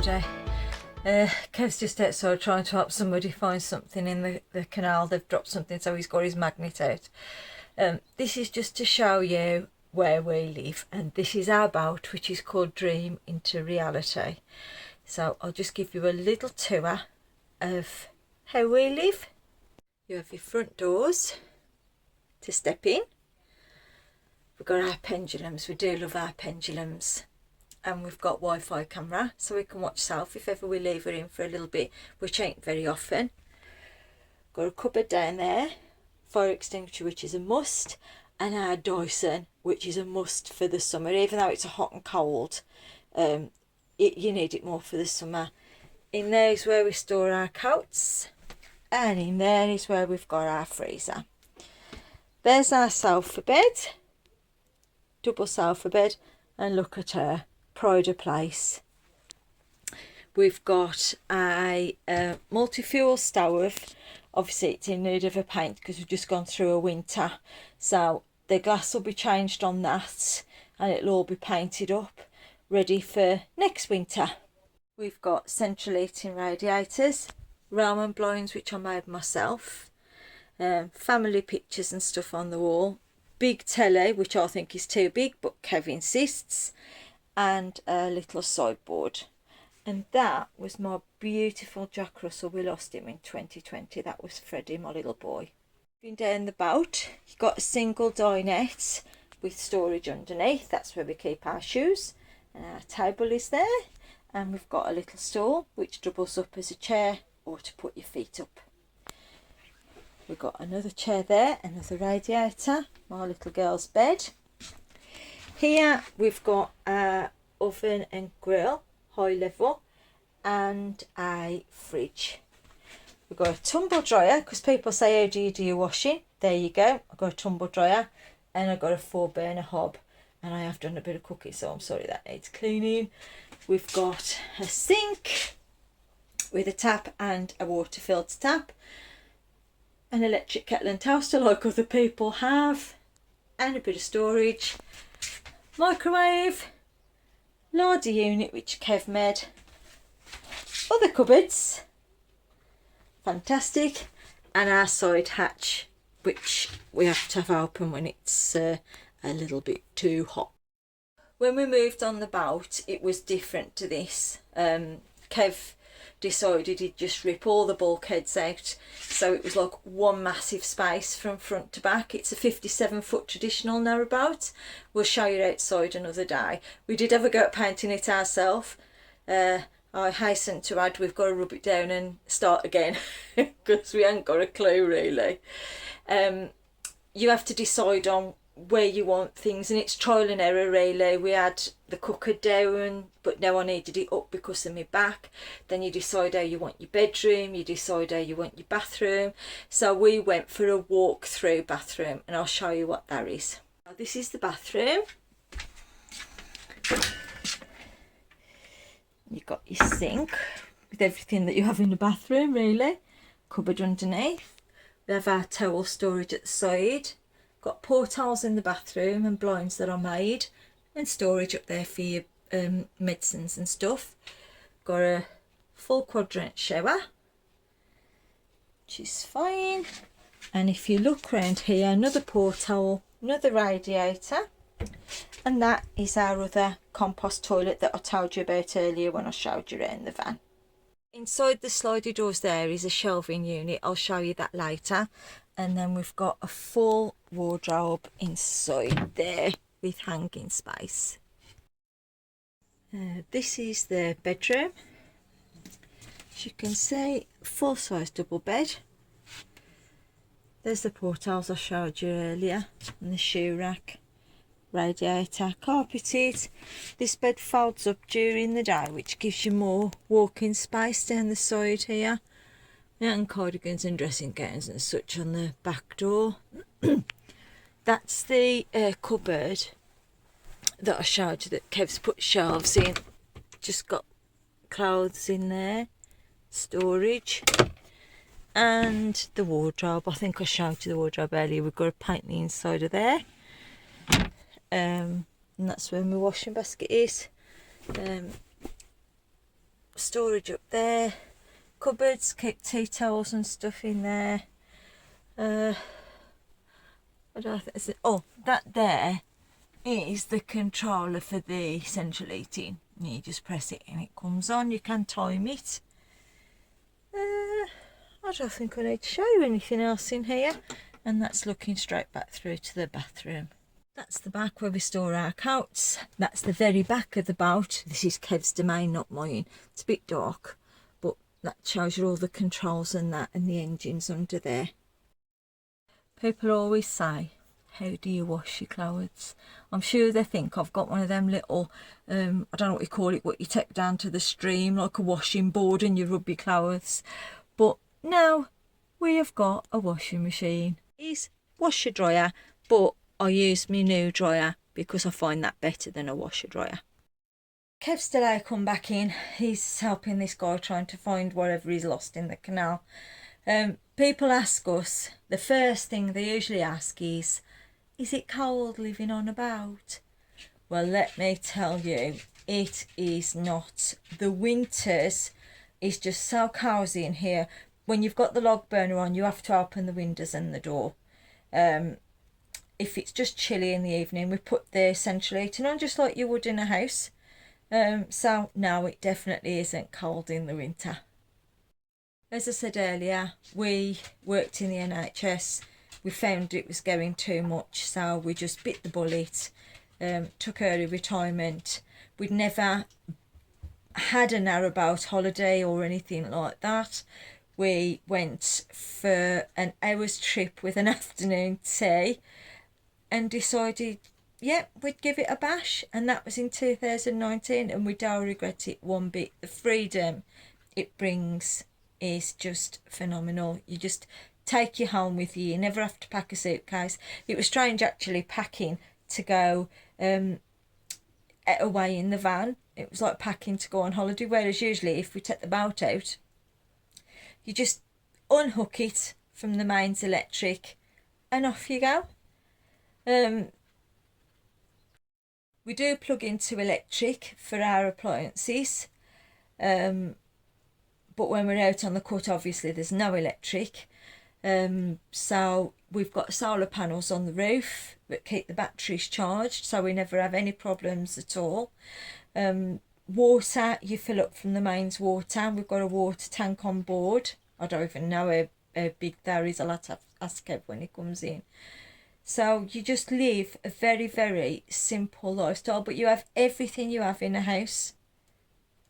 everybody. Kev's just outside trying to help somebody find something in the canal. They've dropped something, so he's got his magnet out. This is just to show you where we live, and this is our boat, which is called Dream into Reality. So I'll just give you a little tour of how we live. You have your front doors to step in. We've got our pendulums. We do love our pendulums. And we've got Wi-Fi camera, so we can watch Self if ever we leave her in for a little bit, which ain't very often. Got a cupboard down there, fire extinguisher, which is a must, and our Dyson, which is a must for the summer. Even though it's a hot and cold, you need it more for the summer. In there is where we store our coats, and in there is where we've got our freezer. There's our sofa bed, double sofa bed, and look at her. Pride of place. We've got a multi-fuel stove. Obviously it's in need of a paint because we've just gone through a winter, so the glass will be changed on that and it'll all be painted up ready for next winter. We've got central heating radiators, Roman blinds which I made myself, family pictures and stuff on the wall, big telly which I think is too big but Kev insists, and a little sideboard. And that was my beautiful Jack Russell. We lost him in 2020. That was Freddie, my little boy. Been down the boat, you've got a single dinette with storage underneath. That's where we keep our shoes, and our table is there, and we've got a little stool which doubles up as a chair or to put your feet up. We've got another chair there, another radiator, my little girl's bed. Here we've got a oven and grill, high level, and a fridge. We've got a tumble dryer because people say, how do you do your washing? There you go. I've got a tumble dryer and I've got a 4-burner hob, and I have done a bit of cooking, so I'm sorry that needs cleaning. We've got a sink with a tap and a water filter tap, an electric kettle and toaster like other people have, and a bit of storage. Microwave, larder unit which Kev made, other cupboards, fantastic, and our side hatch which we have to have open when it's a little bit too hot. When we moved on the boat it was different to this. Kev decided he'd just rip all the bulkheads out, so it was like one massive space from front to back. It's a 57-foot traditional narrowboat. We'll show you outside another day. We did have a go at painting it ourselves. I hasten to add we've got to rub it down and start again because we ain't got a clue really. You have to decide on where you want things, and it's trial and error really. We had the cooker down, but now I needed it up because of my back. Then you decide how you want your bedroom, you decide how you want your bathroom. So we went for a walk through bathroom, and I'll show you what that is. Now, this is the bathroom. You've got your sink with everything that you have in the bathroom really, cupboard underneath. We have our towel storage at the side. Got portholes in the bathroom and blinds that are made, and storage up there for your medicines and stuff. Got a full quadrant shower, which is fine. And if you look around here, another porthole, another radiator, and that is our other compost toilet that I told you about earlier when I showed you around the van. Inside the slidey doors there is a shelving unit. I'll show you that later. And then we've got a full wardrobe inside there with hanging space. This is the bedroom. As you can see, full-size double bed. There's the portholes I showed you earlier, and the shoe rack, radiator, carpeted. This bed folds up during the day, which gives you more walking space down the side here. And cardigans and dressing gowns and such on the back door. That's the cupboard that I showed you that Kev's put shelves in. Just got clothes in there, storage, and the wardrobe. I think I showed you the wardrobe earlier. We've got to paint the inside of there. And that's where my washing basket is. storage up there. Cupboards, keep tea towels and stuff in there. What do I think? Oh, that there is the controller for the central heating. You just press it and it comes on. You can time it. I don't think I need to show you anything else in here. And that's looking straight back through to the bathroom. That's the back where we store our coats. That's the very back of the boat. This is Kev's domain, not mine. It's a bit dark, but that shows you all the controls and that, and the engines under there. People always say, how do you wash your clothes? I'm sure they think I've got one of them little, I don't know what you call it, what you take down to the stream, like a washing board, and you rub your clothes. But no, we have got a washing machine. It's washer dryer, but I use my new dryer because I find that better than a washer dryer. Kev's still out, come back in. He's helping this guy trying to find whatever he's lost in the canal. People ask us, the first thing they usually ask is it cold living on a boat? Well, let me tell you, it is not. The winters is just so cosy in here. When you've got the log burner on, you have to open the windows and the door. If it's just chilly in the evening, we put the central heating on just like you would in a house. So no, it definitely isn't cold in the winter. As I said earlier, we worked in the NHS. We found it was going too much, so we just bit the bullet, took early retirement. We'd never had a narrowboat holiday or anything like that. We went for an hour's trip with an afternoon tea and decided, yeah, we'd give it a bash. And that was in 2019, and we don't regret it one bit. The freedom it brings is just phenomenal. You just take you home with you. You never have to pack a suitcase. It was strange actually packing to go away in the van. It was like packing to go on holiday, whereas usually if we take the boat out, you just unhook it from the mains electric and off you go. We do plug into electric for our appliances, but when we're out on the cut, obviously there's no electric. So we've got solar panels on the roof that keep the batteries charged, so we never have any problems at all. Water, you fill up from the mains water. We've got a water tank on board. I don't even know how big that is. I'll have to ask Kev when he comes in. So you just live a very, very simple lifestyle, but you have everything you have in a house.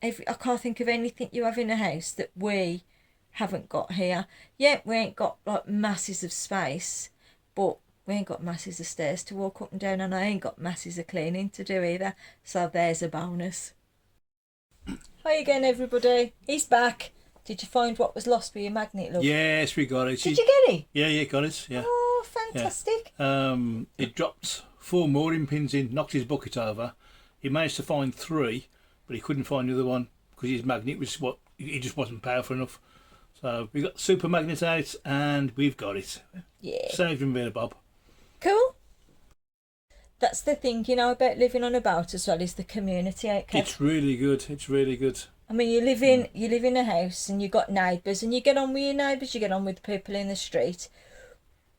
I can't think of anything you have in a house that we haven't got here. Yeah, we ain't got like masses of space, but we ain't got masses of stairs to walk up and down, and I ain't got masses of cleaning to do either. So there's a bonus. Hi again, everybody. He's back. Did you find what was lost with your magnet, love? Yes, we got it. Did you get it? Yeah, got it. Yeah. Oh, fantastic. Yeah. It dropped 4 mooring pins in, knocked his bucket over. He managed to find 3, but he couldn't find the other one because his magnet was he just wasn't powerful enough. So we got the super magnet out and we've got it. Yeah. Saved him a bit of bob. Cool. That's the thing, you know, about living on a boat as well, is the community out there. It's really good. It's really good. I mean, you live in a house and you got neighbours, and you get on with your neighbours, you get on with the people in the street.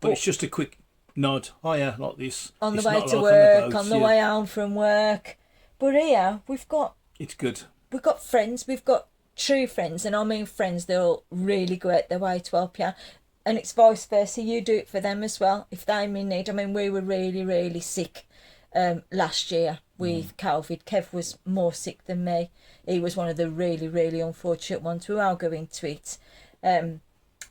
But it's just a quick nod. Oh yeah, like this. On the It's way not to like work, boat, on the way home from work. But here we've got good. We've got friends. We've got true friends, and I mean friends. They'll really go out their way to help you, and it's vice versa. You do it for them as well if they're in need. I mean, we were really, really sick last year with COVID. Kev was more sick than me. He was one of the really, really unfortunate ones. We all go into it.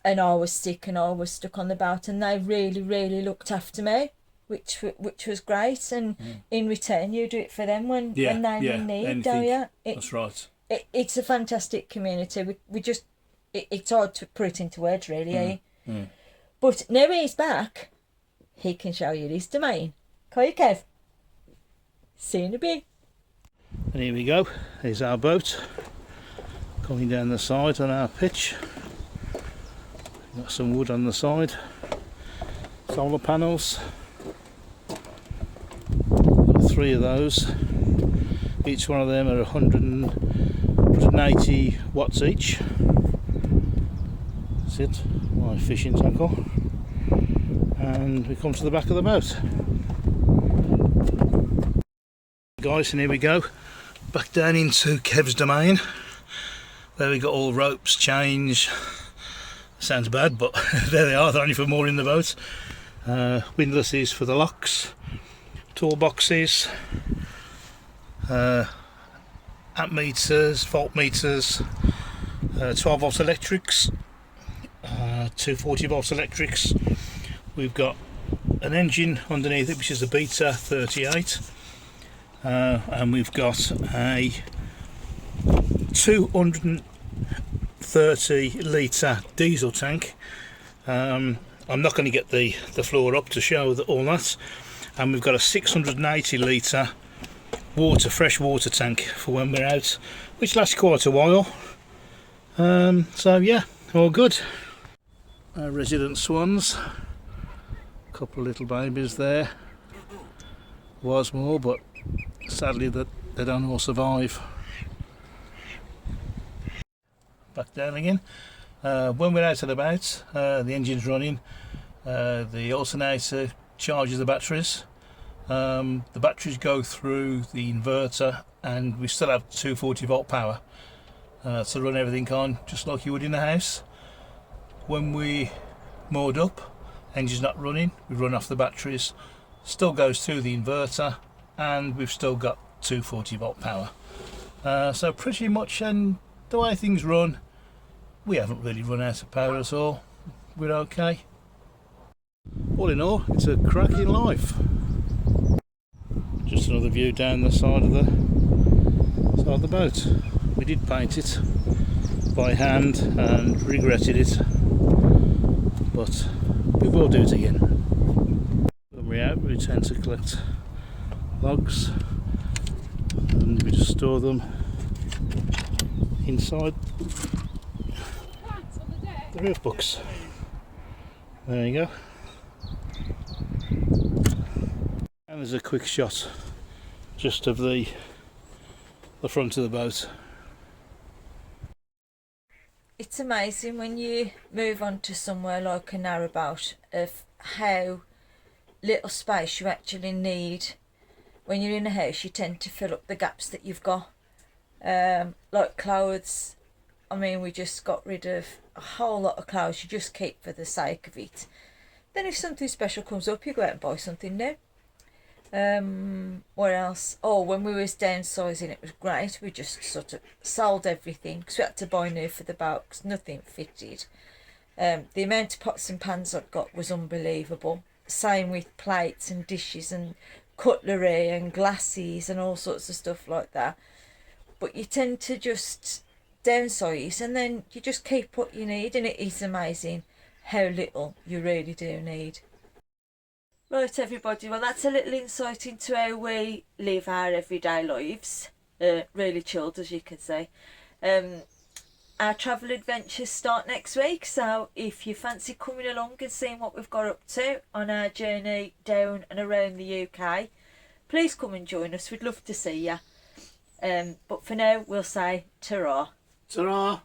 And I was sick and I was stuck on the boat, and they really, really looked after me, which was great. And in return, you do it for them when they're in need, don't you? That's right. It's a fantastic community. We just it's hard to put it into words, really. But now he's back, he can show you his domain. Call you Kev. See you in a bit. And here we go. There's our boat coming down the side on our pitch. Got some wood on the side. Solar panels. Got 3 of those. Each one of them are 180 280 watts each. That's it, my fishing tackle. And we come to the back of the boat. Guys, and here we go, back down into Kev's domain, where we got all ropes, chains. Sounds bad, but there they are, they're only for mooring the boat. Windlasses for the locks, toolboxes, amp meters, volt meters, 12 volt electrics, 240 volt electrics. We've got an engine underneath it, which is a Beta 38, and we've got a 230 litre diesel tank. I'm not going to get the floor up to show all that. And we've got a 680 litre fresh water tank for when we're out, which lasts quite a while. So yeah, all good. Our resident swans, a couple of little babies there. Was more, but sadly that they don't all survive. Back down again. When we're out and about, the engine's running, the alternator charges the batteries. The batteries go through the inverter, and we still have 240 volt power to run everything on, just like you would in the house. When we moored up, engine's not running, we run off the batteries, still goes through the inverter, and we've still got 240 volt power. So pretty much, and the way things run, we haven't really run out of power at all. We're okay. All in all, it's a cracking life. Just another view down the side of the boat. We did paint it by hand and regretted it, but we will do it again. When we're out, we tend to collect logs, and we just store them inside the roof box. There you go. And there's a quick shot just of the front of the boat. It's amazing when you move on to somewhere like a narrowboat of how little space you actually need. When you're in a house, you tend to fill up the gaps that you've got. Like clothes, I mean, we just got rid of a whole lot of clothes you just keep for the sake of it. Then if something special comes up, you go out and buy something new. What else? Oh, when we was downsizing, it was great. We just sort of sold everything because we had to buy new for the boat because nothing fitted. The amount of pots and pans I've got was unbelievable. Same with plates and dishes and cutlery and glasses and all sorts of stuff like that. But you tend to just downsize and then you just keep what you need, and it is amazing how little you really do need. Right everybody, well that's a little insight into how we live our everyday lives. Really chilled, as you can see. Our travel adventures start next week, so if you fancy coming along and seeing what we've got up to on our journey down and around the UK, please come and join us. We'd love to see you. But for now, we'll say ta-ra. Ta-ra!